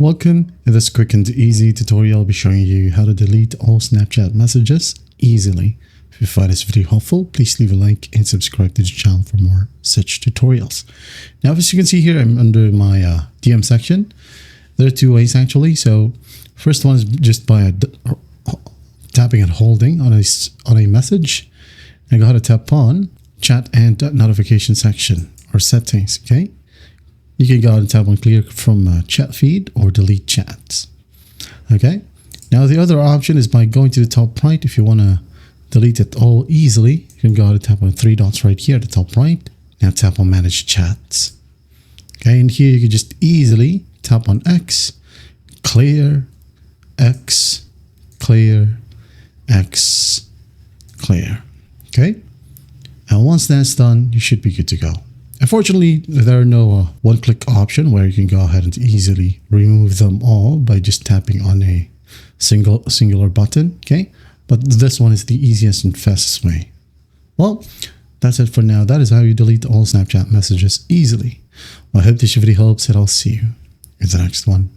Welcome. In this quick and easy tutorial, I'll be showing you how to delete all Snapchat messages easily. If you find this video helpful, please leave a like and subscribe to the channel for more such tutorials. Now, as you can see here, I'm under my DM section. There are two ways actually. So first one is just by tapping and holding on a message. I go ahead and tap on chat and notification section or settings. Okay. You can go ahead and tap on clear from chat feed or delete chats. Okay. Now the other option is by going to the top right. If you want to delete it all easily, you can go ahead and tap on three dots right here at the top right. Now tap on manage chats. Okay. And here you can just easily tap on X, clear, X, clear, X, clear. Okay. And once that's done, you should be good to go. Unfortunately, there are no one-click option where you can go ahead and easily remove them all by just tapping on a singular button. Okay. But this one is the easiest and fastest way. Well, that's it for now. That is how you delete all Snapchat messages easily. Well, I hope this video helps and I'll see you in the next one.